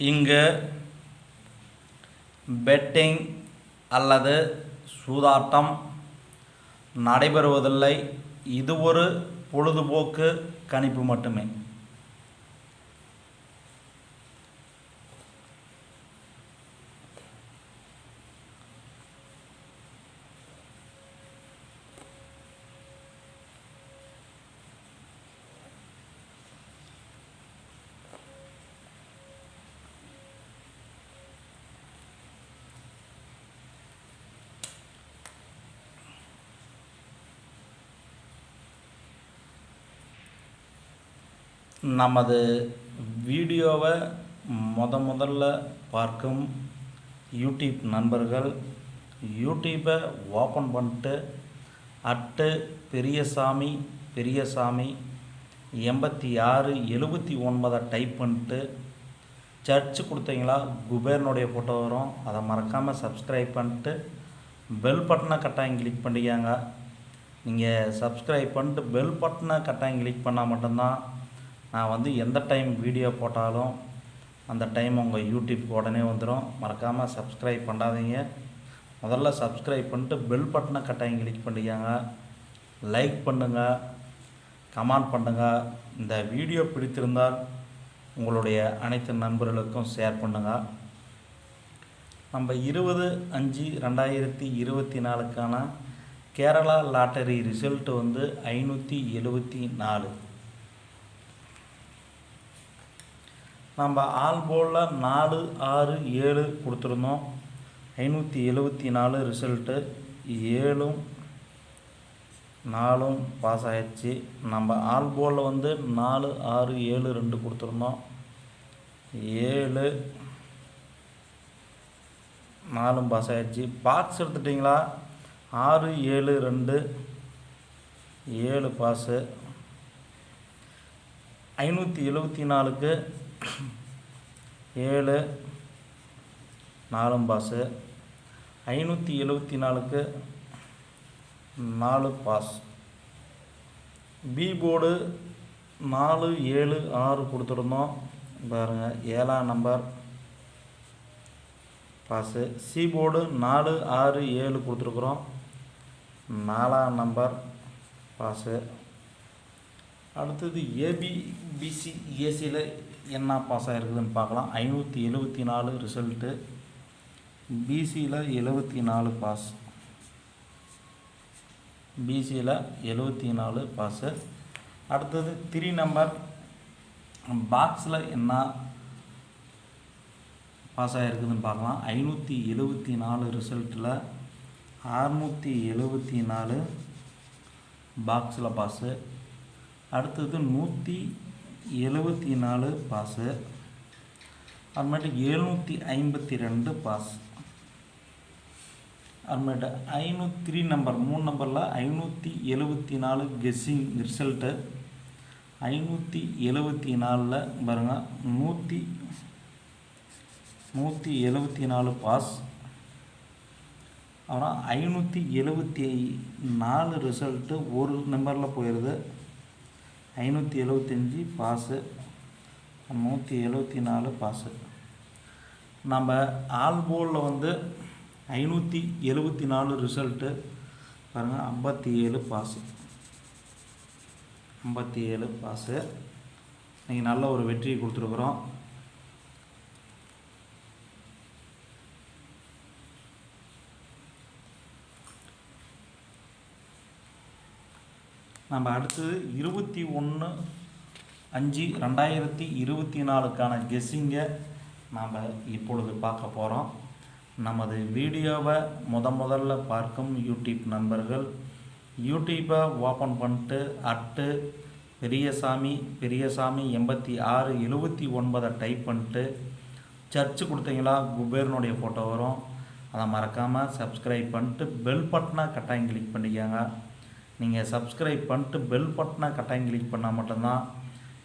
இங்கு பெட்டிங் அல்லது சூதாட்டம் நடைபெறுவதில்லை. இது ஒரு பொழுதுபோக்கு கணிப்பு மட்டுமே. நமது வீடியோவை முதல்ல பார்க்கும் யூடியூப் நண்பர்கள் யூடியூப்பை ஓப்பன் பண்ணிட்டு பெரியசாமி 8679 டைப் பண்ணிட்டு சர்ச் கொடுத்தீங்களா குபேரனுடைய ஃபோட்டோ வரும். அதை மறக்காமல் சப்ஸ்கிரைப் பண்ணிட்டு பெல் பட்டனை கட்டாயம் கிளிக் பண்ணிக்காங்க. நீங்கள் சப்ஸ்கிரைப் பண்ணிட்டு பெல் பட்டனை கட்டாயம் கிளிக் பண்ணால் மட்டும்தான் நான் எந்த டைம் வீடியோ போட்டாலும் அந்த டைம் உங்கள் யூடியூப் உடனே வந்துடும். மறக்காமல் சப்ஸ்கிரைப் பண்ணாதீங்க. முதல்ல சப்ஸ்கிரைப் பண்ணிட்டு பெல் பட்டனை கட்டாயம் கிளிக் பண்ணிக்காங்க. லைக் பண்ணுங்கள், கமெண்ட் பண்ணுங்கள். இந்த வீடியோ பிடித்திருந்தால் உங்களுடைய அனைத்து நண்பர்களுக்கும் ஷேர் பண்ணுங்கள். நம்ம 20/5/2024க்கான கேரளா லாட்டரி ரிசல்ட் 574. நம்ம ஆல் போலில் 4, 6, 7 கொடுத்துருந்தோம். 574 ரிசல்ட்டு 7ம் 4ம் பாஸ் ஆகிடுச்சு. நம்ம ஆல் போலில் 4, 6, 7, 2 கொடுத்துருந்தோம். 7, 4ம் பாஸ் ஆகிடுச்சு. பாக்ஸ் எடுத்துட்டிங்களா? 6, 7, 2, 7 பாஸு. 574க்கு 7, 4ம் பாஸு. 574க்கு 4 பாஸ். பி போர்டு 4, 7, 6 கொடுத்துருந்தோம். பாருங்கள், 7ஆம் நம்பர் பாஸு. சி போர்டு 4, 6, 7 கொடுத்துருக்குறோம். 4ஆம் நம்பர் பாஸு. அடுத்தது ஏபிபிசி ஏசியில் என்ன பாஸ் ஆகிருக்குதுன்னு பார்க்கலாம். 574 ரிசல்ட்டு. பிசியில் 74 பாஸ். பிசியில் 74 பாஸு. அடுத்தது 3 நம்பர் பாக்ஸில் என்ன பாஸ் ஆகிருக்குதுன்னு பார்க்கலாம். 574 ரிசல்ட்டில் 674 பாக்ஸில் பாஸு. அடுத்தது 174 பாஸு. அப்புறமேட்டு 752 பாஸ். அப்புறமேட்டு 3 நம்பர் 3 நம்பரில் 574 கெஸ்ஸிங் ரிசல்ட்டு. 574 பாருங்கள், 174 பாஸ். அப்புறம் 574 ரிசல்ட்டு ஒரு நம்பரில் போயிடுது. 575 பாஸு, 174 பாஸு. நம்ம ஆல் போலில் 574 ரிசல்ட்டு பாருங்கள், 57 பாஸு. 57 பாஸு. நீங்கள் நல்ல ஒரு வெற்றியை கொடுத்துருக்குறோம். நம்ம அடுத்தது 21/5/2024க்கான கெஸ்ஸிங்கை நாம் இப்பொழுது பார்க்க போகிறோம். நமது வீடியோவை முதல்ல பார்க்கும் யூடியூப் நண்பர்கள் யூடியூப்பை ஓப்பன் பண்ணிட்டு பெரியசாமி 8679 டைப் பண்ணிட்டு சர்ச் கொடுத்தீங்களா குபேரனுடைய ஃபோட்டோ வரும். அதை மறக்காமல் சப்ஸ்கிரைப் பண்ணிட்டு பெல் பட்டனை கட்டாயம் கிளிக் பண்ணிக்கோங்க. நீங்கள் சப்ஸ்கிரைப் பண்ணிட்டு பெல் பட்டனை கட்டாயம் கிளிக் பண்ணால் மட்டும்தான்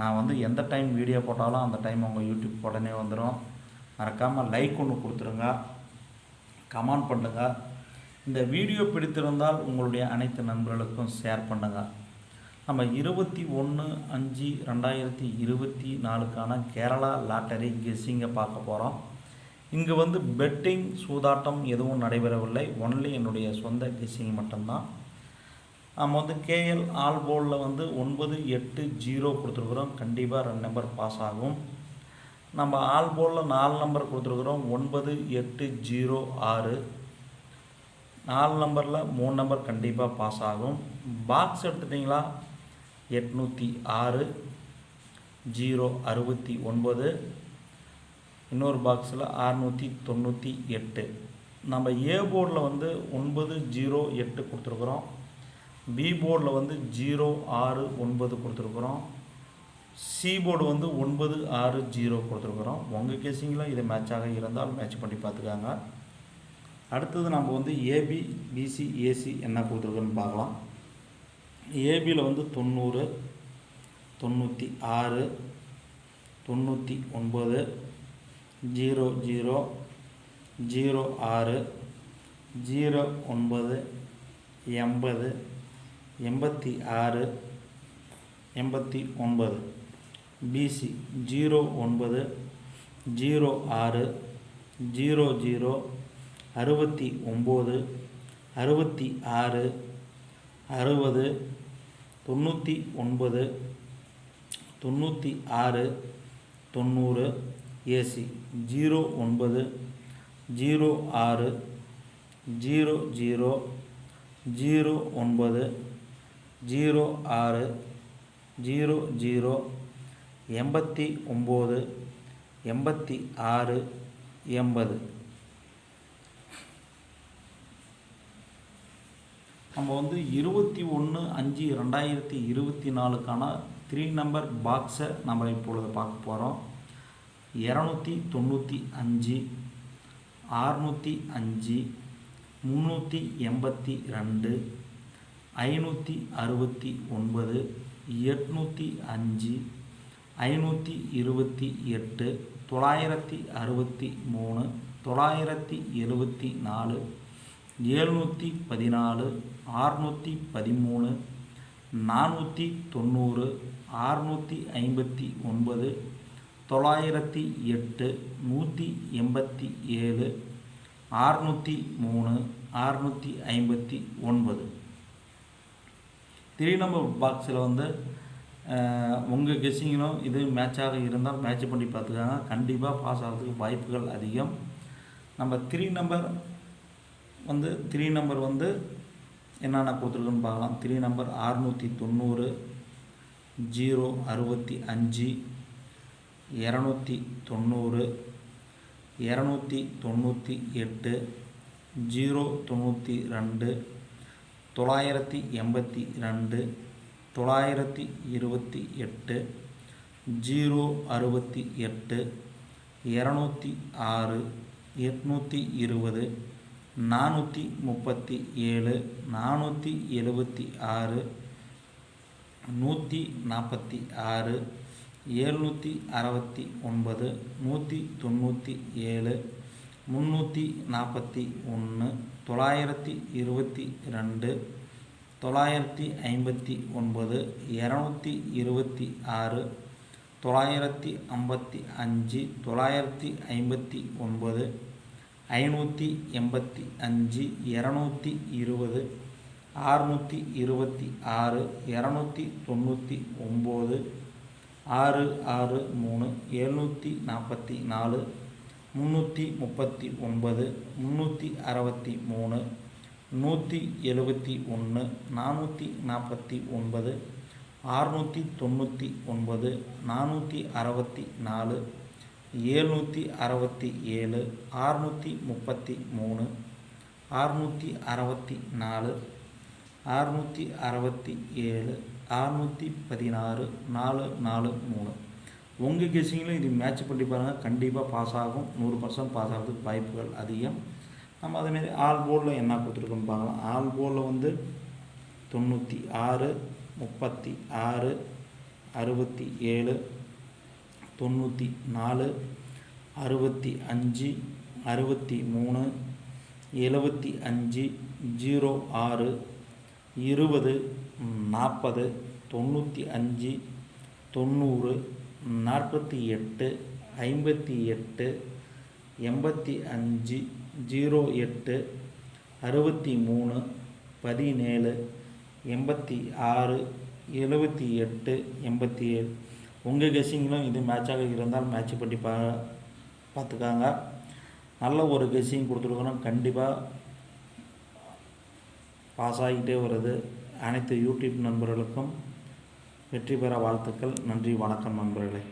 நான் எந்த டைம் வீடியோ போட்டாலும் அந்த டைம் உங்கள் யூடியூப் உடனே வந்துடும். மறக்காமல் லைக் ஒன்று கொடுத்துருங்க, கமெண்ட் பண்ணுங்கள். இந்த வீடியோ பிடித்திருந்தால் உங்களுடைய அனைத்து நண்பர்களுக்கும் ஷேர் பண்ணுங்கள். நம்ம 21/5/2024 கேரளா லாட்டரி கெஸ்ஸிங்கை பார்க்க போகிறோம். இங்கே வந்து பெட்டிங் சூதாட்டம் எதுவும் நடைபெறவில்லை. ஒன்லி என்னுடைய சொந்த கெஸ்ஸிங் மட்டும்தான். நம்ம வந்து கேஎல் ஆல் போர்டில் வந்து 980 கொடுத்துருக்குறோம். கண்டிப்பாக 2 நம்பர் பாஸ் ஆகும். நம்ம ஆல் போர்டில் 4 நம்பர் கொடுத்துருக்குறோம். 9806. 4 நம்பரில் 3 நம்பர் கண்டிப்பாக பாஸ் ஆகும். பாக்ஸ் எடுத்துட்டிங்களா 806 069. இன்னொரு பாக்ஸில் 698. நம்ம ஏ போர்டில் வந்து 908 கொடுத்துருக்குறோம். பி போர்டில் வந்து 069 கொடுத்துருக்குறோம். சி போர்டு வந்து 960 கொடுத்துருக்குறோம். உங்கள் கேசிங்கில் இது மேட்சாக இருந்தால் மேட்ச் பண்ணி பார்த்துக்காங்க. அடுத்தது நம்ம வந்து ஏபி பிசி ஏசி என்ன கொடுத்துருக்குன்னு பார்க்கலாம். ஏபியில் வந்து 90 96 99 00 06 09 80 86 89. பிசி 09 06 00 69 66 60 99 96 90. ஏசி 09 06 00 09 06 00 89 86 80. நம்ம வந்து 21/5/2024 3 நம்பர் பாக்ஸை நம்ம இப்பொழுது பார்க்க போகிறோம். 295 605 382 569 805 528 963 974 714 613 490 659 908 187 603 659. 3 நம்பர் பாக்ஸில் வந்து உங்கள் கெஸ்ஸிங்கிலும் இது மேட்சாக இருந்தால் மேட்ச் பண்ணி பார்த்துக்காங்க. கண்டிப்பாக பாஸ் ஆகிறதுக்கு வாய்ப்புகள் அதிகம். நம்ம 3 நம்பர் வந்து என்னென்ன கொடுத்துருக்குன்னு பார்க்கலாம். 3 நம்பர் 690 065 290 298 092 982 928 068 206 820 437 476 146 769 197 341 922 959 226 955 959 585 220 626 299 663 744 339 363 171 449 699 464 767 633 664 667 616 443. உங்கள் கெஸ்ஸிங்கில் இது மேட்ச் பண்ணி பாருங்கள். கண்டிப்பாக பாஸ் ஆகும். 100% பாஸ் ஆகிறதுக்கு வாய்ப்புகள் அதிகம். நம்ம அதேமாரி ஆல் போர்டில் என்ன கொடுத்துருக்கோன்னு பார்க்கலாம். ஆல் போர்டில் வந்து 96 36 67 94 65 63 75 06 20 40 95 90 48 58 85 08 63 17 86 78 87. உங்கள் கெஸ்ஸிங்களும் இது மேட்சாக இருந்தால் மேட்ச் பண்ணி பார்த்துக்காங்க. நல்ல ஒரு கெஸ்ஸிங் கொடுத்துருக்கணும். கண்டிப்பாக பாஸ் ஆகிட்டே வருது. அனைத்து யூடியூப் நண்பர்களுக்கும் வெற்றி பெற வாழ்த்துக்கள். நன்றி, வணக்கம் நண்பர்களே.